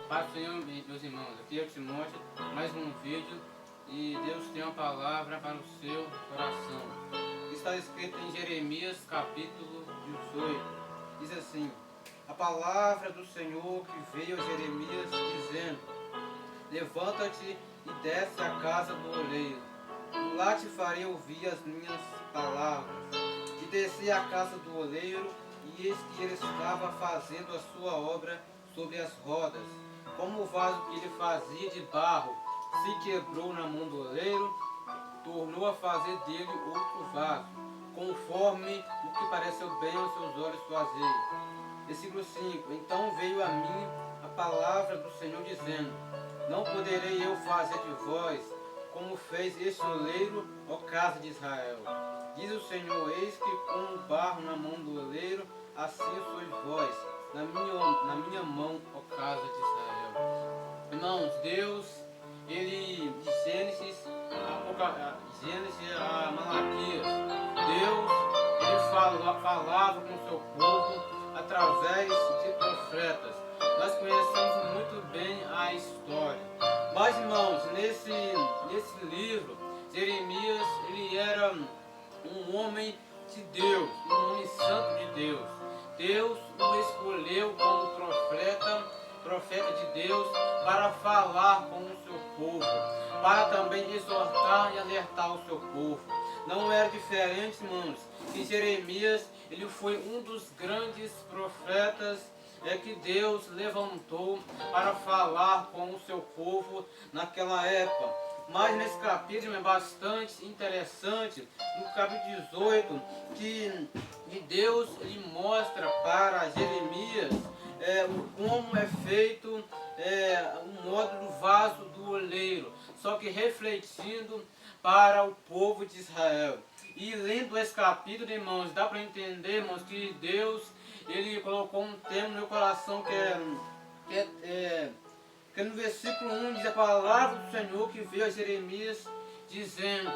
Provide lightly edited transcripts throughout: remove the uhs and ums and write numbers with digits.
Paz do Senhor, meus irmãos, aqui é o Timóteo, mais um vídeo, e Deus tem uma palavra para o seu coração. Está escrito em Jeremias capítulo 18, diz assim: a palavra do Senhor que veio a Jeremias dizendo: levanta-te e desce à casa do oleiro, e lá te farei ouvir as minhas palavras. E desci à casa do oleiro, e eis que ele estava fazendo a sua obra sobre as rodas. Como o vaso que ele fazia de barro se quebrou na mão do oleiro, tornou a fazer dele outro vaso, conforme o que pareceu bem aos seus olhos fazer. Versículo 5: então veio a mim a palavra do Senhor dizendo: não poderei eu fazer de vós como fez este oleiro, ó casa de Israel. Diz o Senhor: eis que como barro na mão do oleiro, assim sois vós na minha mão, ó casa de Israel. Irmãos, Deus, ele de Gênesis a Malaquias, Deus, ele falava com o seu povo através de profetas. Nós conhecemos muito bem a história. Mas, irmãos, nesse livro, Jeremias, ele era um homem de Deus, um homem santo de Deus. Deus o escolheu como profeta de Deus, para falar com o seu povo, para também exortar e alertar o seu povo. Não era diferente, irmãos, que Jeremias, ele foi um dos grandes profetas que Deus levantou para falar com o seu povo naquela época. Mas nesse capítulo é bastante interessante, no capítulo 18, que Deus ele mostra para Jeremias como é feito o modo do vaso do oleiro, só que refletindo para o povo de Israel. E lendo esse capítulo, irmãos, dá para entender, irmãos, que Deus ele colocou um tema no meu coração que no versículo 1 diz a palavra do Senhor que veio a Jeremias dizendo: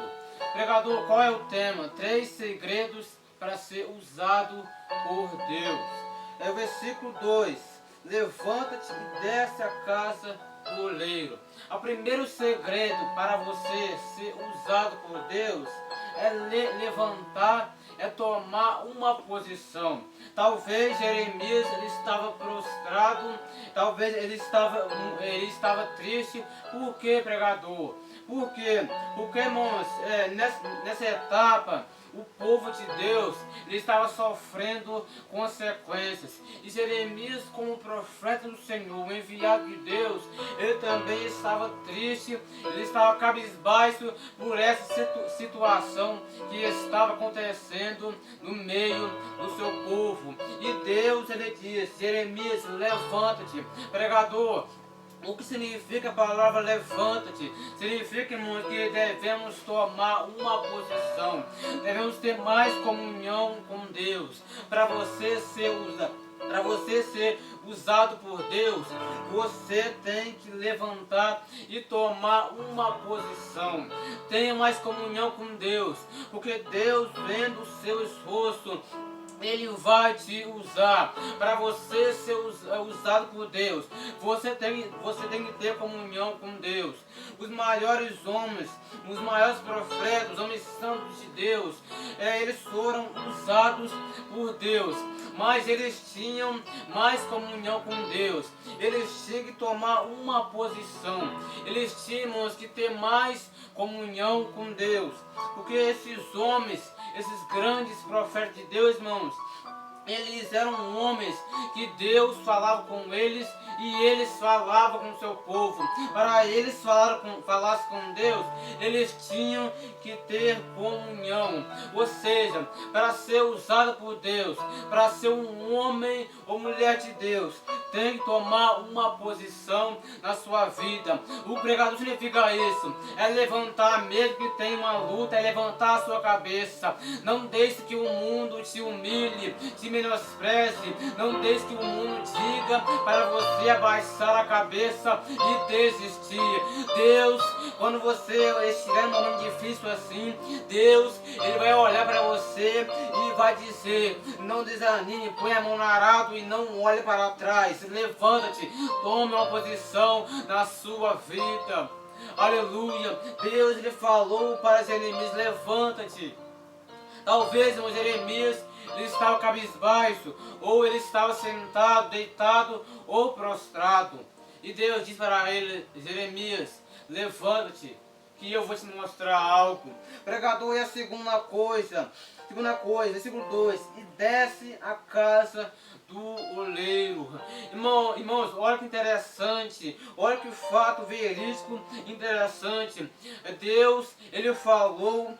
pregador, qual é o tema? 3 segredos para ser usado por Deus. É o versículo 2: levanta-te e desce à casa do oleiro. O primeiro segredo para você ser usado por Deus é levantar, é tomar uma posição. Talvez Jeremias ele estava prostrado, talvez ele estava triste. Por que, pregador? Por quê? Porque, irmãos, nessa etapa, o povo de Deus ele estava sofrendo consequências. E Jeremias, como profeta do Senhor, o enviado de Deus, ele também estava triste, ele estava cabisbaixo por essa situação que estava acontecendo no meio do seu povo. E Deus, ele diz: Jeremias, levanta-te. Pregador, o que significa a palavra levanta-te? Significa, irmãos, que devemos tomar uma posição. Devemos ter mais comunhão com Deus. Para você ser usado por Deus, você tem que levantar e tomar uma posição. Tenha mais comunhão com Deus, porque Deus, vendo o seu esforço, Ele vai te usar. Para você ser usado por Deus, você tem que ter comunhão com Deus. Os maiores homens, os maiores profetas, os homens santos de Deus, eles foram usados por Deus, mas eles tinham mais comunhão com Deus. Eles tinham que tomar uma posição. Eles tinham que ter mais comunhão com Deus, porque esses homens, esses grandes profetas de Deus, irmãos, eles eram homens que Deus falava com eles e eles falavam com o seu povo. Para eles falassem com Deus, eles tinham que ter comunhão. Ou seja, para ser usado por Deus, para ser um homem ou mulher de Deus, tem que tomar uma posição na sua vida. O pregador significa isso, é levantar, mesmo que tenha uma luta, é levantar a sua cabeça. Não deixe que o mundo te humilhe, te menospreze. Não deixe que o mundo diga para você abaixar a cabeça e desistir. Deus Quando você estiver num momento difícil assim, Deus, Ele vai olhar para você e vai dizer: não desanime, põe a mão no arado e não olhe para trás. Levanta-te, tome uma posição na sua vida. Aleluia. Deus, Ele falou para Jeremias: levanta-te. Talvez, irmão, Jeremias, ele estava cabisbaixo, ou ele estava sentado, deitado ou prostrado. E Deus disse para ele: Jeremias, levanta-te, que eu vou te mostrar algo. Pregador, é a segunda coisa, versículo 2: e desce a casa do oleiro. Irmãos, olha que interessante, olha que fato verídico interessante. Deus, Ele falou,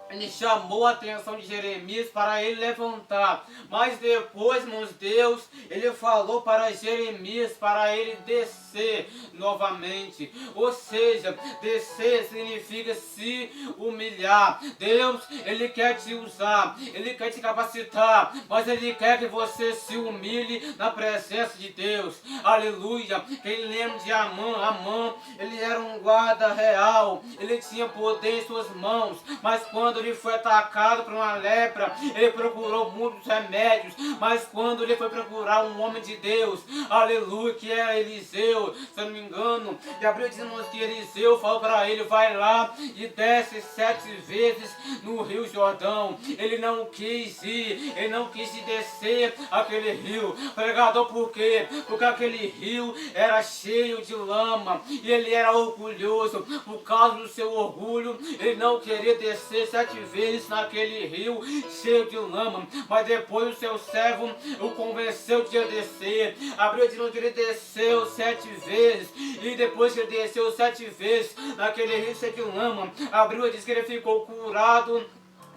Ele chamou a atenção de Jeremias para ele levantar. Mas depois, irmãos, Deus, Ele falou para Jeremias para ele descer novamente. Ou seja, descer significa se humilhar. Deus, Ele quer te usar, Ele quer te capacitar, mas Ele quer que você se humilhe na presença de Deus. Aleluia. Quem lembra de Amã, ele era um guarda real, ele tinha poder em suas mãos, mas quando ele foi atacado por uma lepra, ele procurou muitos remédios, mas quando ele foi procurar um homem de Deus, aleluia, que era Eliseu, se eu não me engano, e abriu dizendo que Eliseu falou para ele: vai lá e desce 7 vezes no Rio Jordão. Ele não quis ir, ele não quis descer aquele rio. Pregador, por quê? Porque aquele rio era cheio de lama e ele era orgulhoso. Por causa do seu orgulho, ele não queria descer 7 vezes naquele rio cheio de lama. Mas depois o seu servo o convenceu de descer. Abriu de novo que ele desceu 7 vezes. E depois que ele desceu 7 vezes naquele rio cheio de lama, abriu e disse que ele ficou curado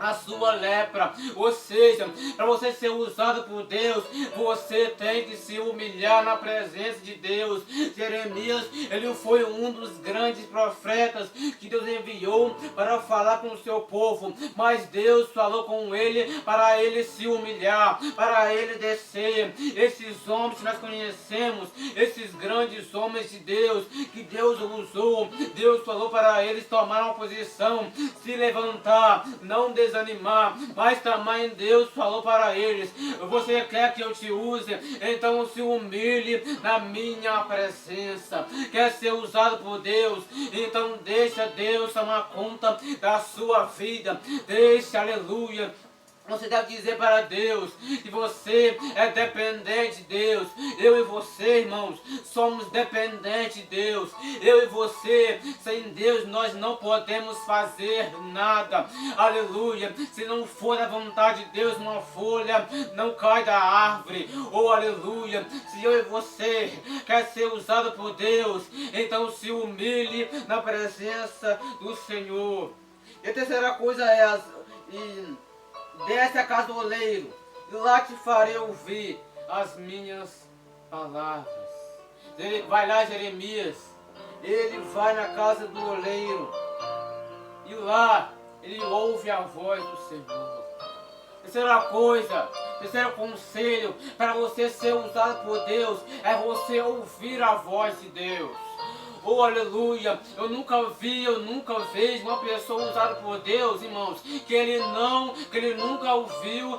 a sua lepra. Ou seja, para você ser usado por Deus, você tem que se humilhar na presença de Deus. Jeremias, ele foi um dos grandes profetas que Deus enviou para falar com o seu povo, mas Deus falou com ele para ele se humilhar, para ele descer. Esses homens que nós conhecemos, esses grandes homens de Deus, que Deus usou, Deus falou para eles tomar uma posição, se levantar, não desanimar, mas também Deus falou para eles: você quer que eu te use? Então se humilhe na minha presença. Quer ser usado por Deus? Então deixa Deus tomar conta da sua vida. Deixa, aleluia. Você deve dizer para Deus que você é dependente de Deus. Eu e você, irmãos, somos dependentes de Deus. Eu e você, sem Deus, nós não podemos fazer nada. Aleluia. Se não for da vontade de Deus, uma folha não cai da árvore. Oh, aleluia. Se eu e você quer ser usado por Deus, então se humilhe na presença do Senhor. E a terceira coisa é desce a casa do oleiro, e lá te farei ouvir as minhas palavras. Ele vai lá, Jeremias, ele vai na casa do oleiro, e lá ele ouve a voz do Senhor. Terceira coisa, terceiro conselho para você ser usado por Deus é você ouvir a voz de Deus. Oh, aleluia. Eu nunca vejo uma pessoa usada por Deus, irmãos, que ele nunca ouviu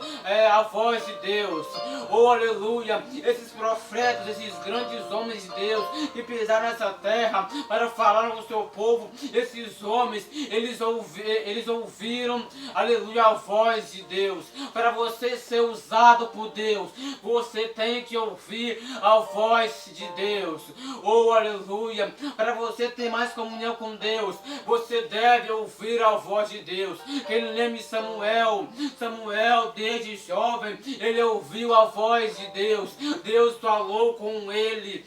a voz de Deus. Oh, aleluia. Esses profetas, esses grandes homens de Deus que pisaram nessa terra para falar com o seu povo, esses homens, eles ouviram, aleluia, a voz de Deus. Para você ser usado por Deus, você tem que ouvir a voz de Deus. Oh, aleluia. Para você ter mais comunhão com Deus, você deve ouvir a voz de Deus. Quem lembra de Samuel, desde jovem, ele ouviu a voz de Deus. Deus falou com ele.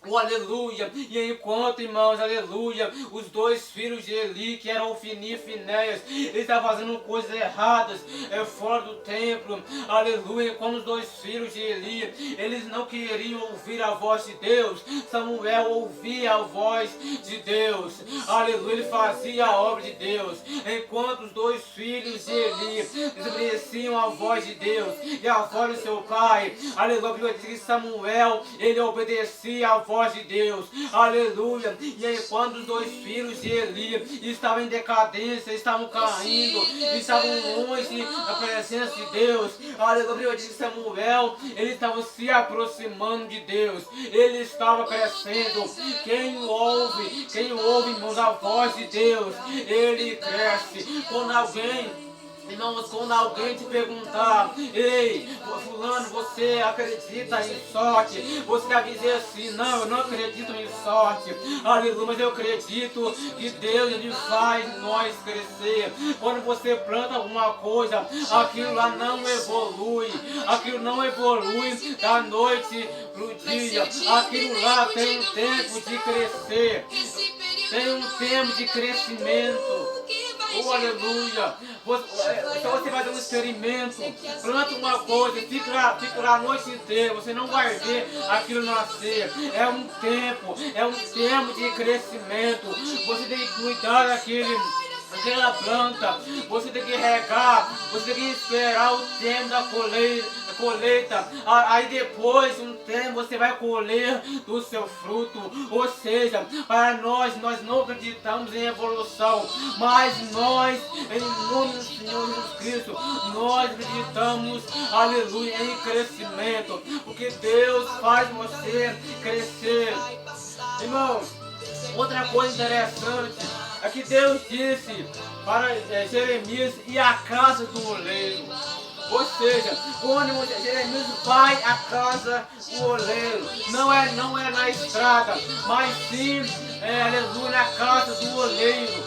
Oh, aleluia. E enquanto, irmãos, aleluia, os 2 filhos de Eli, que eram Ofni e Finéias, eles estavam fazendo coisas erradas fora do templo, aleluia. Quando os 2 filhos de Eli, eles não queriam ouvir a voz de Deus, Samuel ouvia a voz de Deus, aleluia. Ele fazia a obra de Deus. Enquanto os 2 filhos de Eli desobedeciam a voz de Deus e a voz do seu pai, aleluia, a Bíblia diz que Samuel, ele obedecia a voz voz de Deus, aleluia. E aí quando os dois filhos de Eli estavam em decadência, estavam caindo, estavam longe da presença de Deus, aleluia, diz Samuel, eles estavam se aproximando de Deus, ele estava crescendo. Quem ouve, irmãos, a voz de Deus, ele cresce. Irmãos, quando alguém te perguntar, ei, fulano, você acredita em sorte? Você deve dizer assim, não, eu não acredito em sorte, aleluia, mas eu acredito que Deus, ele faz nós crescer. Quando você planta alguma coisa, aquilo lá não evolui, da noite pro dia, aquilo lá tem um tempo de crescer, tem um tempo de crescimento. Oh, aleluia! Então você vai dar um experimento, planta uma coisa, fica lá a noite inteira, você não vai ver aquilo nascer. É um tempo de crescimento. Você tem que cuidar daquela planta, você tem que regar, você tem que esperar o tempo da colheita. Aí depois de um tempo você vai colher do seu fruto. Ou seja, para nós não acreditamos em evolução, mas nós, em nome do Senhor Jesus Cristo, nós acreditamos, aleluia, em crescimento, porque Deus faz você crescer. Irmãos, outra coisa interessante é que Deus disse para Jeremias e a casa do oleiro. Ou seja, quando Jeremias vai à casa do oleiro, não é na estrada, mas sim, aleluia, na casa do oleiro.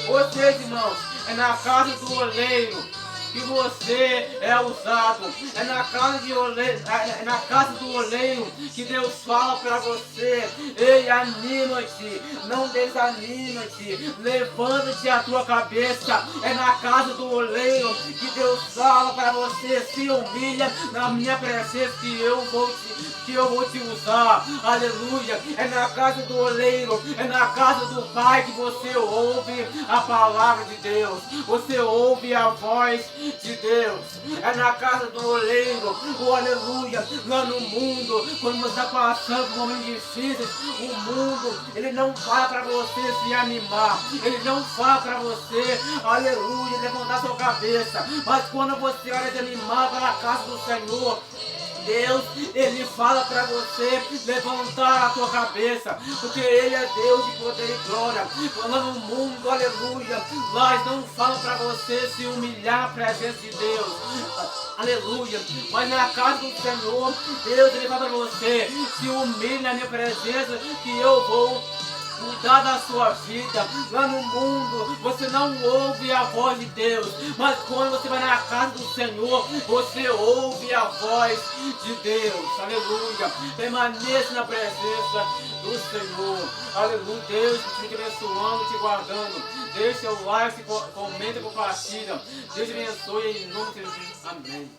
Ou seja, irmãos, é na casa do oleiro que você é usado. É na casa do oleiro que Deus fala para você: ei, anima-te, não desanima-te, levanta-te a tua cabeça. É na casa do oleiro que Deus fala para você: se humilha na minha presença que eu vou te usar. Aleluia. É na casa do oleiro, é na casa do Pai que você ouve a palavra de Deus, você ouve a voz de Deus. É na casa do oleiro, oh, aleluia. Lá no mundo, quando você está passando por momentos difíceis, o mundo, ele não fala para você se animar, ele não fala para você, aleluia, levantar sua cabeça. Mas quando você olha de animar para a casa do Senhor, Deus, ele fala para você levantar a tua cabeça, porque ele é Deus de poder e glória. Lá no mundo, aleluia, lá não falam para você se humilhar à presença de Deus, aleluia. Mas na casa do Senhor, Deus, ele fala para você: se humilhe na minha presença que eu vou cuidar da sua vida. Lá no mundo você não ouve a voz de Deus, mas quando você vai na casa do Senhor, você ouve a voz de Deus. Aleluia. Permaneça na presença do Senhor. Aleluia. Deus te abençoando, te guardando. Deixe seu like, comenta e compartilha. Deus te abençoe em nome de Jesus. Amém.